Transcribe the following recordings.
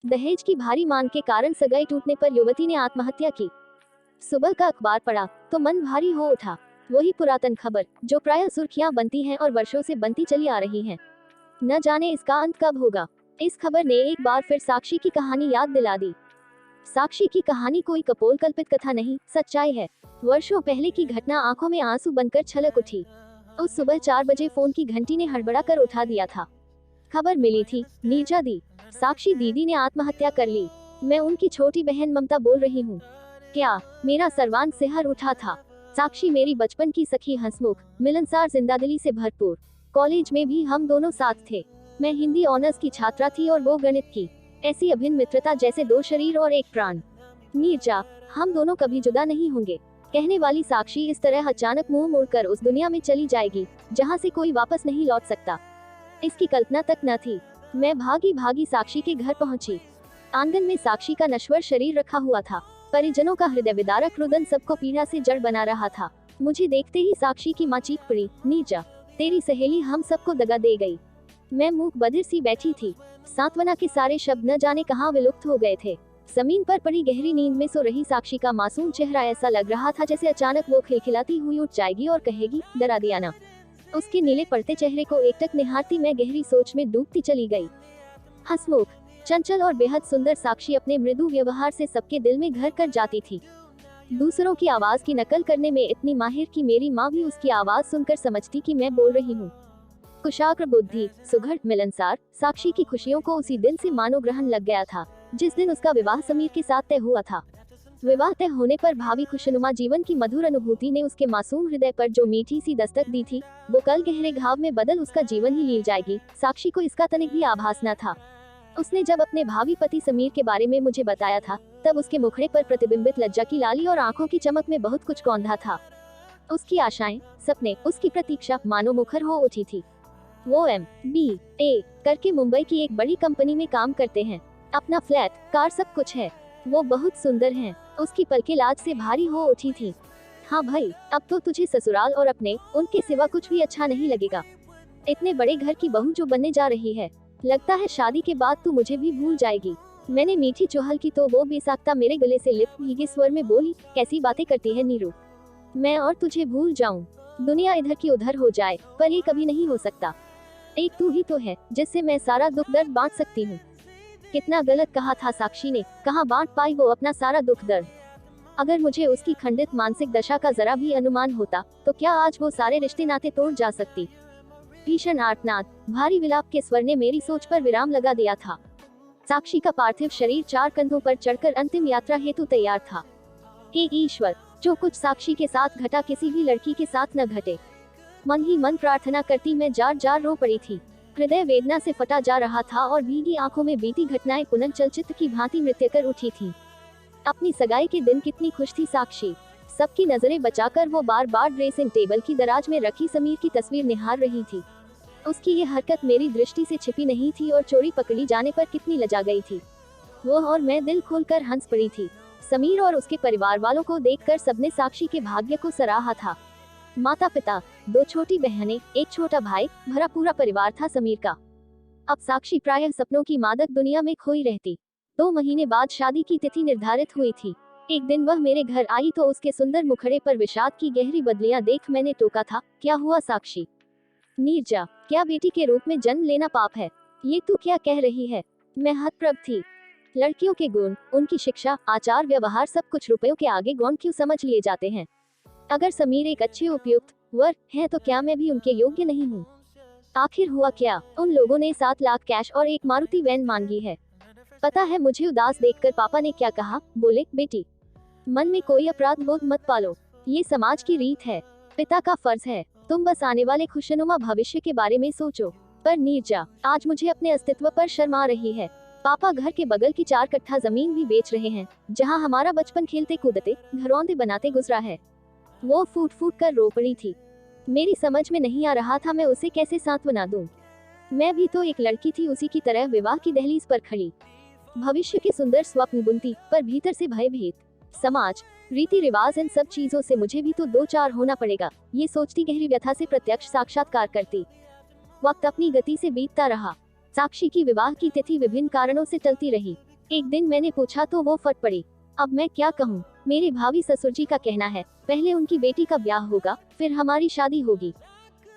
दहेज की भारी मांग के कारण सगाई टूटने पर युवती ने आत्महत्या की। सुबह का अखबार पढ़ा तो मन भारी हो उठा। वही पुरातन खबर जो प्रायः सुर्खियां बनती हैं और वर्षों से बनती चली आ रही हैं। न जाने इसका अंत कब होगा। इस खबर ने एक बार फिर साक्षी की कहानी याद दिला दी। साक्षी की कहानी कोई कपोल कल्पित कथा नहीं, सच्चाई है। वर्षों पहले की घटना आंखों में आंसू बनकर छलक उठी। उस सुबह 4 बजे फोन की घंटी ने हड़बड़ा कर उठा दिया था। खबर मिली थी, नीरजा दी, साक्षी दीदी ने आत्महत्या कर ली। मैं उनकी छोटी बहन ममता बोल रही हूँ। क्या मेरा सर्वांग सिहर उठा था। साक्षी मेरी बचपन की सखी, हंसमुख, मिलनसार, जिंदादिली से भरपूर। कॉलेज में भी हम दोनों साथ थे। मैं हिंदी ऑनर्स की छात्रा थी और वो गणित की। ऐसी अभिन्न मित्रता जैसे दो शरीर और एक प्राण। नीरजा, हम दोनों कभी जुदा नहीं होंगे। कहने वाली साक्षी इस तरह अचानक मुंह मोड़कर उस दुनिया में चली जाएगी जहां से कोई वापस नहीं लौट सकता, इसकी कल्पना तक न थी। मैं भागी भागी साक्षी के घर पहुंची। आंगन में साक्षी का नश्वर शरीर रखा हुआ था। परिजनों का हृदय विदारक रुदन सबको पीड़ा से जड़ बना रहा था। मुझे देखते ही साक्षी की मां चीख पड़ी, नीरजा, तेरी सहेली हम सबको दगा दे गई। मैं मूक बधिर सी बैठी थी। सांत्वना के सारे शब्द न जाने कहां विलुप्त हो गए थे। जमीन पर पड़ी गहरी नींद में सो रही साक्षी का मासूम चेहरा ऐसा लग रहा था जैसे अचानक वो खिलखिलाती हुई उठ जाएगी और कहेगी, डरा दिया ना। उसके नीले पड़ते चेहरे को एकटक निहारती मैं गहरी सोच में डूबती चली गई। हंसमुख, चंचल और बेहद सुंदर साक्षी अपने मृदु व्यवहार से सबके दिल में घर कर जाती थी। दूसरों की आवाज की नकल करने में इतनी माहिर कि मेरी माँ भी उसकी आवाज सुनकर समझती कि मैं बोल रही हूँ। कुशाग्र बुद्धि, सुघड़, मिलनसार, साक्षी की खुशियों को उसी दिन से मानो ग्रहण लग गया था जिस दिन उसका विवाह समीर के साथ तय हुआ था। विवाह तय होने पर भावी खुशनुमा जीवन की मधुर अनुभूति ने उसके मासूम हृदय पर जो मीठी सी दस्तक दी थी, वो कल गहरे घाव में बदल उसका जीवन ही लील जाएगी। साक्षी को इसका तनिक भी आभास न था। उसने जब अपने भावी पति समीर के बारे में मुझे बताया था, तब उसके मुखड़े पर प्रतिबिंबित लज्जा की लाली और आंखों की चमक में बहुत कुछ कौंधा था। उसकी आशाएं, सपने, उसकी प्रतीक्षा मानो मुखर हो उठी थी। वो MBA करके मुंबई की एक बड़ी कंपनी में काम करते हैं। अपना फ्लैट, कार, सब कुछ है। वो बहुत सुंदर हैं। उसकी पलकें लाज से भारी हो उठी थी। हाँ भाई, अब तो तुझे ससुराल और अपने उनके सिवा कुछ भी अच्छा नहीं लगेगा। इतने बड़े घर की बहू जो बनने जा रही है, लगता है शादी के बाद तू मुझे भी भूल जाएगी। मैंने मीठी चुहल की तो वो बेसाख्ता मेरे गले से लिप भीगे स्वर में बोली, कैसी बातें करती है नीरू। मैं और तुझे भूल जाऊं, दुनिया इधर की उधर हो जाए, पर ये कभी नहीं हो सकता। एक तू ही तो है जिससे मैं सारा दुख दर्द बांट सकती हूँ। कितना गलत कहा था साक्षी ने, कहाँ बांट पाई वो अपना सारा दुख दर्द। अगर मुझे उसकी खंडित मानसिक दशा का जरा भी अनुमान होता तो क्या आज वो सारे रिश्ते नाते तोड़ जा सकती। भीषण आर्तनाद, भारी विलाप के स्वर ने मेरी सोच पर विराम लगा दिया था। साक्षी का पार्थिव शरीर 4 कंधों पर चढ़कर अंतिम यात्रा हेतु तैयार था। हे ईश्वर, जो कुछ साक्षी के साथ घटा किसी भी लड़की के साथ न घटे। मन ही मन प्रार्थना करती मैं जार जार रो पड़ी थी। हृदय वेदना से फटा जा रहा था और भीगी आंखों में बीती घटनाएं पुनः चलचित्र की भांति नृत्य कर उठी थी। अपनी सगाई के दिन कितनी खुश थी साक्षी। सबकी नजरें बचाकर वो बार बार ड्रेसिंग टेबल की दराज में रखी समीर की तस्वीर निहार रही थी। उसकी ये हरकत मेरी दृष्टि से छिपी नहीं थी और चोरी पकड़ी जाने पर कितनी लजा गई थी। वो और मैं दिल खोलकर हंस पड़ी थी। समीर और उसके परिवार वालों को देखकर सबने साक्षी के भाग्य को सराहा था। माता पिता, 2 छोटी बहनें, एक छोटा भाई, भरा पूरा परिवार था समीर का। अब साक्षी प्रायः सपनों की मादक दुनिया में खोई रहती। 2 महीने बाद शादी की तिथि निर्धारित हुई थी। एक दिन वह मेरे घर आई तो उसके सुंदर मुखड़े पर विषाद की गहरी बदलियां देख मैंने टोका था, क्या हुआ साक्षी? नीरजा, क्या बेटी के रूप में जन्म लेना पाप है? ये तू क्या कह रही है? मैं हतप्रभ थी। लड़कियों के गुण, उनकी शिक्षा, आचार व्यवहार सब कुछ रुपयों के आगे गौण क्यों समझ लिए जाते हैं? अगर समीर एक अच्छे उपयुक्त वर है तो क्या मैं भी उनके योग्य नहीं हूँ? आखिर हुआ क्या? उन लोगों ने 7 लाख कैश और एक मारुति वैन मांगी है। पता है मुझे उदास देखकर पापा ने क्या कहा? बोले, बेटी, मन में कोई अपराध बोध मत पालो, ये समाज की रीत है। पिता का फर्ज है, तुम बस आने वाले खुशनुमा भविष्य के बारे में सोचो। पर नीरजा, आज मुझे अपने अस्तित्व पर शर्म आ रही है। पापा घर के बगल की 4 कट्ठा जमीन भी बेच रहे हैं, जहाँ हमारा बचपन खेलते कूदते, घरौंदे बनाते गुजरा है। वो फूट फूट कर रो पड़ी थी। मेरी समझ में नहीं आ रहा था मैं उसे कैसे सांत्वना दूं। मैं भी तो एक लड़की थी उसी की तरह विवाह की दहलीज पर खड़ी, भविष्य के सुंदर स्वप्न बुनती, पर भीतर से भयभीत। समाज, रीति रिवाज, इन सब चीजों से मुझे भी तो 2-4 होना पड़ेगा, ये सोचती गहरी व्यथा से प्रत्यक्ष साक्षात्कार करती। वक्त अपनी गति से बीतता रहा। साक्षी की विवाह की तिथि विभिन्न कारणों से टलती रही। एक दिन मैंने पूछा तो वो फट पड़ी। अब मैं क्या कहूँ? मेरे भावी ससुर जी का कहना है पहले उनकी बेटी का ब्याह होगा, फिर हमारी शादी होगी।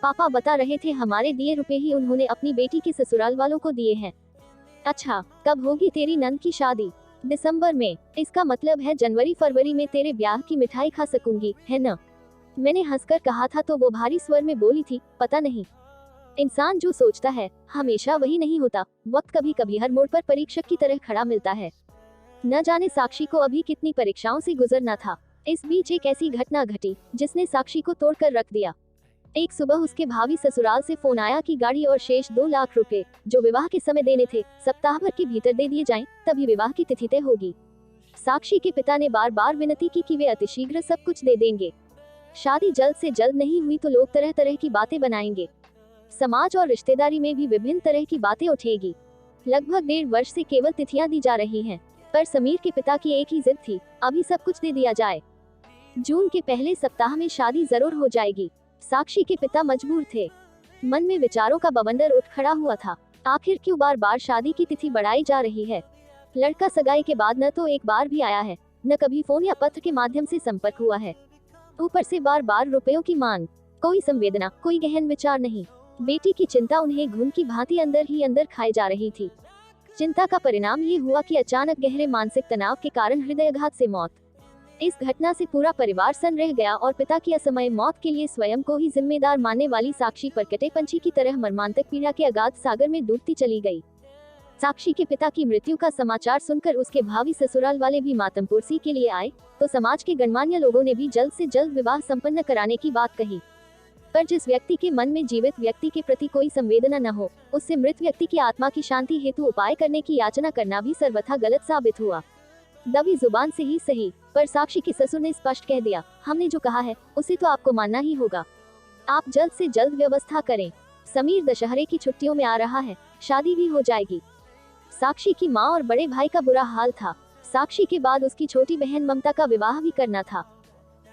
पापा बता रहे थे हमारे दिए रुपए ही उन्होंने अपनी बेटी के ससुराल वालों को दिए हैं। अच्छा, कब होगी तेरी नंद की शादी? दिसंबर में। इसका मतलब है जनवरी फरवरी में तेरे ब्याह की मिठाई खा सकूंगी, है न? मैंने हंसकर कहा था तो वो भारी स्वर में बोली थी, पता नहीं, इंसान जो सोचता है हमेशा वही नहीं होता। वक्त कभी कभी हर मोड़ पर परीक्षक की तरह खड़ा मिलता है। न जाने साक्षी को अभी कितनी परीक्षाओं से गुजरना था। इस बीच एक ऐसी घटना घटी जिसने साक्षी को तोड़कर रख दिया। एक सुबह उसके भावी ससुराल से फोन आया कि गाड़ी और शेष 2 लाख रुपए जो विवाह के समय देने थे सप्ताह भर के भीतर दे दिए जाएं, तभी विवाह की तिथि तय होगी। साक्षी के पिता ने बार बार विनती की कि वे अतिशीघ्र सब कुछ दे देंगे। शादी जल्द से जल्द नहीं हुई तो लोग तरह तरह की बातें बनाएंगे। समाज और रिश्तेदारी में भी विभिन्न तरह की बातें उठेगी। लगभग 1.5 वर्ष से केवल तिथियां दी जा रही हैं, पर समीर के पिता की एक ही जिद थी, अभी सब कुछ दे दिया जाए। जून के पहले सप्ताह में शादी जरूर हो जाएगी। साक्षी के पिता मजबूर थे। मन में विचारों का बवंडर उठ खड़ा हुआ था। आखिर क्यों बार बार शादी की तिथि बढ़ाई जा रही है? लड़का सगाई के बाद न तो एक बार भी आया है, न कभी फोन या पत्र के माध्यम से संपर्क हुआ है। ऊपर से बार बार रुपयों की मांग। कोई संवेदना, कोई गहन विचार नहीं। बेटी की चिंता उन्हें घुन की भांति अंदर ही अंदर खाई जा रही थी। चिंता का परिणाम ये हुआ कि अचानक गहरे मानसिक तनाव के कारण हृदयाघात से मौत। इस घटना से पूरा परिवार सन्न रह गया और पिता की असमय मौत के लिए स्वयं को ही जिम्मेदार मानने वाली साक्षी पर कटे पंछी की तरह मर्मांतक पीड़ा के अगाध सागर में डूबती चली गई। साक्षी के पिता की मृत्यु का समाचार सुनकर उसके भावी ससुराल वाले भी मातमपुरसी के लिए आए, तो समाज के गणमान्य लोगों ने भी जल्द से जल्द विवाह संपन्न कराने की बात कही। पर जिस व्यक्ति के मन में जीवित व्यक्ति के प्रति कोई संवेदना न हो, उससे मृत व्यक्ति की आत्मा की शांति हेतु उपाय करने की याचना करना भी सर्वथा गलत साबित हुआ। दबी जुबान से ही सही, पर साक्षी के ससुर ने स्पष्ट कह दिया, हमने जो कहा है उसे तो आपको मानना ही होगा। आप जल्द से जल्द व्यवस्था करें। समीर दशहरे की छुट्टियों में आ रहा है, शादी भी हो जाएगी। साक्षी की माँ और बड़े भाई का बुरा हाल था। साक्षी के बाद उसकी छोटी बहन ममता का विवाह भी करना था।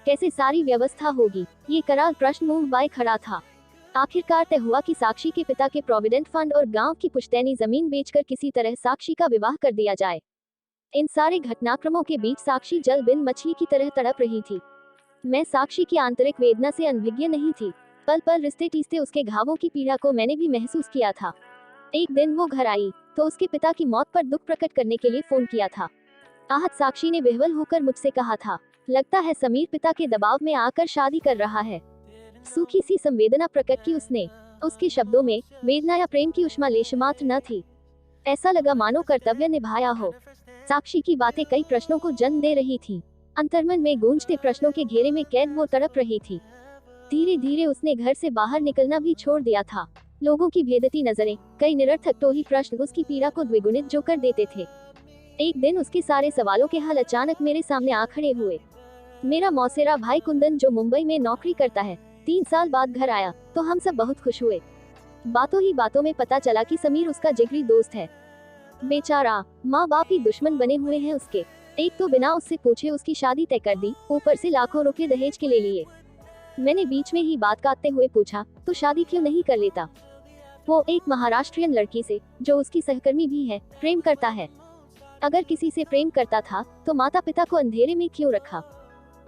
कैसे सारी व्यवस्था होगी, ये करार प्रश्न मुंह बाय खड़ा था। आखिरकार तय हुआ कि साक्षी के पिता के प्रोविडेंट फंड और गांव की पुश्तैनी जमीन बेचकर किसी तरह साक्षी का विवाह कर दिया जाए। इन सारे घटनाक्रमों के बीच साक्षी जल बिन मछली की तरह तड़प रही थी। मैं साक्षी की आंतरिक वेदना से अनभिज्ञ नहीं थी। पल पल रिश्ते टीसते उसके घावों की पीड़ा को मैंने भी महसूस किया था। एक दिन वो घर आई तो उसके पिता की मौत पर दुख प्रकट करने के लिए फोन किया था। आहत साक्षी ने विह्वल होकर मुझसे कहा था, लगता है समीर पिता के दबाव में आकर शादी कर रहा है। सूखी सी संवेदना प्रकट की उसने। उसके शब्दों में वेदना या प्रेम की उष्मा लेशमात्र न थी। ऐसा लगा मानो कर्तव्य निभाया हो। साक्षी की बातें कई प्रश्नों को जन्म दे रही थी। अंतर्मन में गूंजते प्रश्नों के घेरे में कैद वो तड़प रही थी। धीरे धीरे उसने घर से बाहर निकलना भी छोड़ दिया था। लोगों की भेदती नजरें, कई निरर्थक टोही प्रश्न उसकी पीड़ा को द्विगुणित जो कर देते थे। एक दिन उसके सारे सवालों के हल अचानक मेरे सामने आ खड़े हुए। मेरा मौसेरा भाई कुंदन जो मुंबई में नौकरी करता है, 3 साल बाद घर आया तो हम सब बहुत खुश हुए। बातों ही बातों में पता चला कि समीर उसका जिगरी दोस्त है। बेचारा, माँ बाप ही दुश्मन बने हुए हैं उसके। एक तो बिना उससे पूछे उसकी शादी तय कर दी, ऊपर से लाखों रुपए दहेज के ले लिए। मैंने बीच में ही बात काटते हुए पूछा, तो शादी क्यों नहीं कर लेता? वो एक महाराष्ट्रियन लड़की से, जो उसकी सहकर्मी भी है, प्रेम करता है। अगर किसी से प्रेम करता था तो माता पिता को अंधेरे में क्यों रखा?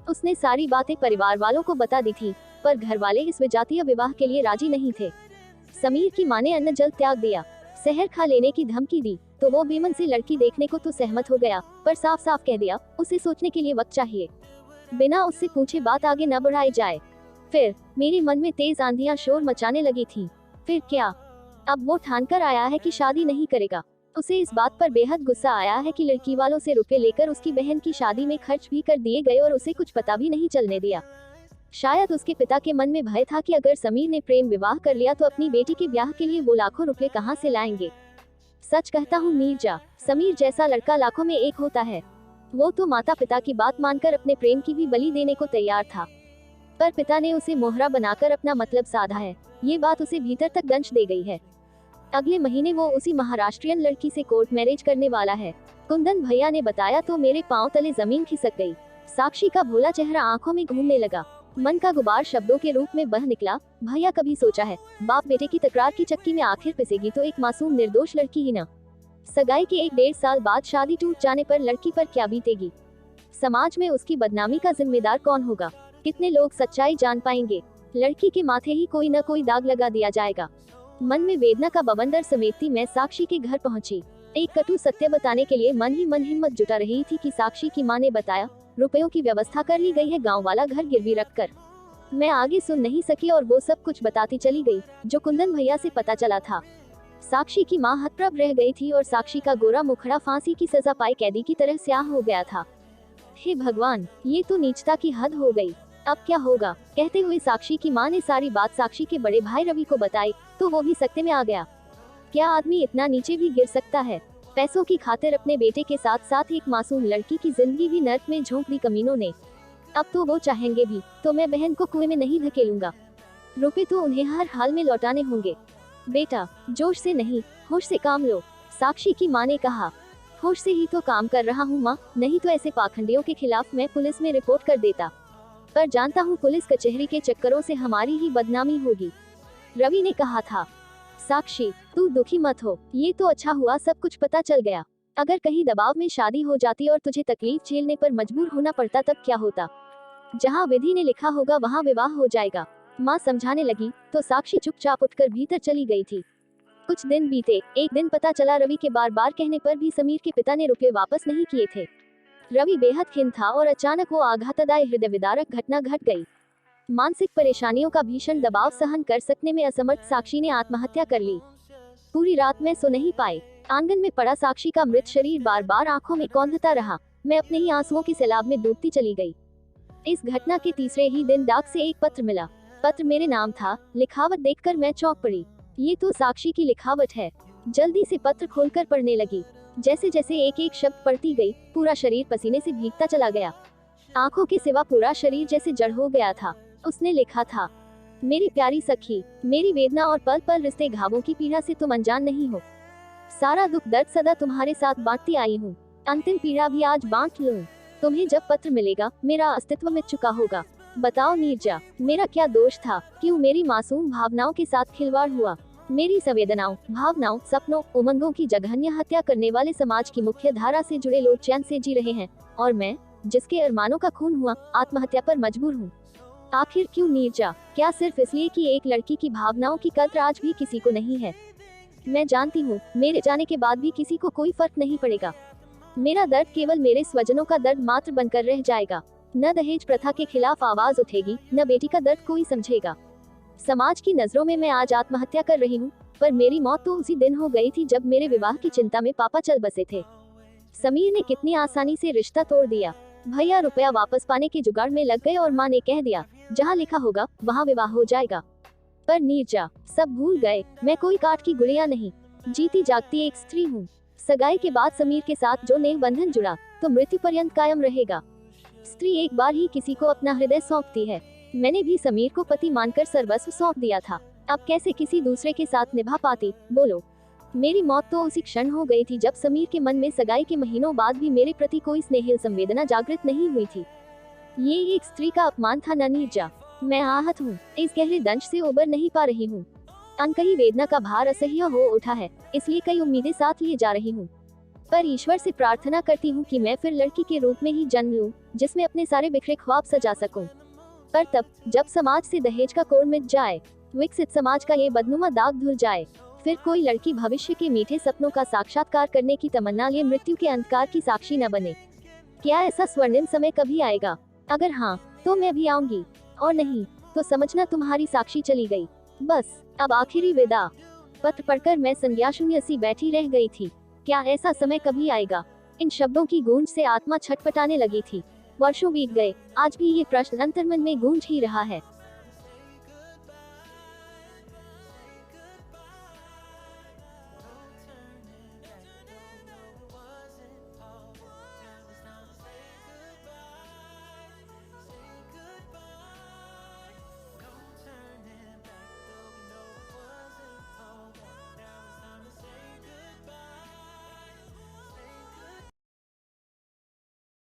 उसने सारी बातें परिवार वालों को बता दी थी, पर घर वाले इस विजातीय विवाह के लिए राजी नहीं थे। समीर की माँ ने अन्न जल त्याग दिया, शहर खा लेने की धमकी दी, तो वो बेमन से लड़की देखने को तो सहमत हो गया, पर साफ साफ कह दिया उसे सोचने के लिए वक्त चाहिए। बिना उससे पूछे बात आगे न बढ़ाई जाए। फिर मेरे मन में तेज आंधियां शोर मचाने लगी थी। फिर क्या? अब वो ठान कर आया है कि शादी नहीं करेगा। उसे इस बात पर बेहद गुस्सा आया है कि लड़की वालों से रुपए लेकर उसकी बहन की शादी में खर्च भी कर दिए गए और उसे कुछ पता भी नहीं चलने दिया। शायद उसके पिता के मन में भय था कि अगर समीर ने प्रेम विवाह कर लिया तो अपनी बेटी के ब्याह के लिए वो लाखों रुपए कहां से लाएंगे। सच कहता हूँ नीरजा, समीर जैसा लड़का लाखों में एक होता है। वो तो माता पिता की बात मानकर अपने प्रेम की भी बलि देने को तैयार था, पर पिता ने उसे मोहरा बनाकर अपना मतलब साधा है। ये बात उसे भीतर तक दंश दे गई है। अगले महीने वो उसी महाराष्ट्रियन लड़की से कोर्ट मैरिज करने वाला है। कुंदन भैया ने बताया तो मेरे पांव तले जमीन खिसक गई। साक्षी का भोला चेहरा आंखों में घूमने लगा। मन का गुबार शब्दों के रूप में बह निकला। भैया कभी सोचा है, बाप बेटे की तकरार की चक्की में आखिर पिसेगी तो एक मासूम निर्दोष लड़की ही न। सगाई के 1-1.5 साल बाद शादी टूट जाने पर लड़की पर क्या बीतेगी? समाज में उसकी बदनामी का जिम्मेदार कौन होगा? कितने लोग सच्चाई जान पाएंगे? लड़की के माथे ही कोई न कोई दाग लगा दिया जाएगा। मन में वेदना का बवंडर समेटती मैं साक्षी के घर पहुंची। एक कटु सत्य बताने के लिए मन ही मन हिम्मत जुटा रही थी कि साक्षी की मां ने बताया, रुपयों की व्यवस्था कर ली गई है, गांव वाला घर गिरवी रखकर। मैं आगे सुन नहीं सकी और वो सब कुछ बताती चली गई जो कुंदन भैया से पता चला था। साक्षी की मां हतप्रभ रह गई थी और साक्षी का गोरा मुखड़ा फांसी की सजा पाए कैदी की तरह स्याह हो गया था। हे भगवान, ये तो नीचता की हद हो गई। अब क्या होगा? कहते हुए साक्षी की मां ने सारी बात साक्षी के बड़े भाई रवि को बताई तो वो भी सकते में आ गया। क्या आदमी इतना नीचे भी गिर सकता है? पैसों की खातिर अपने बेटे के साथ साथ एक मासूम लड़की की जिंदगी भी नर्क में झोंक दी कमीनों ने। अब तो वो चाहेंगे भी तो मैं बहन को कुएं में नहीं धकेलूंगा। रुपए तो उन्हें हर हाल में लौटाने होंगे। बेटा, जोश से नहीं, होश से काम लो, साक्षी की मां ने कहा। होश से ही तो काम कर रहा हूँ माँ, नहीं तो ऐसे पाखंडियों के खिलाफ मैं पुलिस में रिपोर्ट कर देता। पर जानता हूँ पुलिस कचहरी के चक्करों से हमारी ही बदनामी होगी, रवि ने कहा था। साक्षी, तू दुखी मत हो, ये तो अच्छा हुआ सब कुछ पता चल गया। अगर कहीं दबाव में शादी हो जाती और तुझे तकलीफ झेलने पर मजबूर होना पड़ता तब क्या होता? जहाँ विधि ने लिखा होगा वहाँ विवाह हो जाएगा, माँ समझाने लगी तो साक्षी चुपचाप उठकर भीतर चली गई थी। कुछ दिन बीते। एक दिन पता चला रवि के बार बार कहने पर भी समीर के पिता ने रुपए वापस नहीं किए थे। रवि बेहद खिन्न था और अचानक वो आघातदायी हृदय विदारक घटना घट गई। मानसिक परेशानियों का भीषण दबाव सहन कर सकने में असमर्थ साक्षी ने आत्महत्या कर ली। पूरी रात मैं सो नहीं पाई। आंगन में पड़ा साक्षी का मृत शरीर बार बार आंखों में कौंधता रहा। मैं अपने ही आंसुओं के सैलाब में डूबती चली गई। इस घटना के तीसरे ही दिन डाक से एक पत्र मिला। पत्र मेरे नाम था। लिखावट देखकर मैं चौंक पड़ी। ये तो साक्षी की लिखावट है। जल्दी से पत्र खोलकर पढ़ने लगी। जैसे जैसे एक एक शब्द पढ़ती गई, पूरा शरीर पसीने से भीगता चला गया। आंखों के सिवा पूरा शरीर जैसे जड़ हो गया था। उसने लिखा था, मेरी प्यारी सखी, मेरी वेदना और पल पल रिश्ते घावों की पीड़ा से तुम अनजान नहीं हो। सारा दुख दर्द सदा तुम्हारे साथ बांटती आई हूँ। अंतिम पीड़ा भी आज बांट लूं। तुम्हें जब पत्र मिलेगा मेरा अस्तित्व मिट चुका होगा। बताओ नीरजा, मेरा क्या दोष था? क्यों मेरी मासूम भावनाओं के साथ खिलवाड़ हुआ? मेरी संवेदनाओं, भावनाओं, सपनों, उमंगों की जघन्य हत्या करने वाले समाज की मुख्य धारा से जुड़े लोग चैन से जी रहे हैं और मैं, जिसके अरमानों का खून हुआ, आत्महत्या पर मजबूर हूँ। आखिर क्यों नीरजा? क्या सिर्फ इसलिए कि एक लड़की की भावनाओं की कद्र आज भी किसी को नहीं है? मैं जानती हूँ मेरे जाने के बाद भी किसी को कोई फर्क नहीं पड़ेगा। मेरा दर्द केवल मेरे स्वजनों का दर्द मात्र बनकर रह जाएगा। न दहेज प्रथा के खिलाफ आवाज उठेगी, न बेटी का दर्द कोई समझेगा। समाज की नजरों में मैं आज आत्महत्या कर रही हूँ, पर मेरी मौत तो उसी दिन हो गई थी जब मेरे विवाह की चिंता में पापा चल बसे थे। समीर ने कितनी आसानी से रिश्ता तोड़ दिया। भैया रुपया वापस पाने के जुगाड़ में लग गए और माँ ने कह दिया, जहाँ लिखा होगा वहाँ विवाह हो जाएगा। पर नीरजा, सब भूल गए, मैं कोई काठ की गुड़िया नहीं, जीती जागती एक स्त्री हूँ। सगाई के बाद समीर के साथ जो नेह बंधन जुड़ा तो मृत्यु पर्यंत कायम रहेगा। स्त्री एक बार ही किसी को अपना हृदय सौंपती है। मैंने भी समीर को पति मानकर सर्वस्व सौंप दिया था। अब कैसे किसी दूसरे के साथ निभा पाती, बोलो? मेरी मौत तो उसी क्षण हो गई थी जब समीर के मन में सगाई के महीनों बाद भी मेरे प्रति कोई स्नेहिल संवेदना जागृत नहीं हुई थी। ये एक स्त्री का अपमान था न नीरजा। मैं आहत हूँ, इस गहरे दंश से उबर नहीं पा रही हूँ। अनकही वेदना का भार असह्य हो उठा है, इसलिए कई उम्मीदें साथ लिए जा रही हूँ। पर ईश्वर से प्रार्थना करती हूँ कि मैं फिर लड़की के रूप में ही जन्म लूं, जिसमें अपने सारे बिखरे ख्वाब सजा सकूं। पर तब जब समाज से दहेज का कोड़ मिट जाए, विकसित समाज का ये बदनुमा दाग धुल जाए, फिर कोई लड़की भविष्य के मीठे सपनों का साक्षात्कार करने की तमन्ना लिए मृत्यु के अंधकार की साक्षी न बने। क्या ऐसा स्वर्णिम समय कभी आएगा? अगर हाँ तो मैं भी आऊंगी, और नहीं तो समझना तुम्हारी साक्षी चली गई। बस अब आखिरी विदा। पत्र पढ़कर मैं संज्ञाशून्य सी बैठी रह गई थी। क्या ऐसा समय कभी आएगा? इन शब्दों की गूंज से आत्मा छटपटाने लगी थी। वर्षों बीत गए, आज भी ये प्रश्न अंतर्मन में गूंज ही रहा है।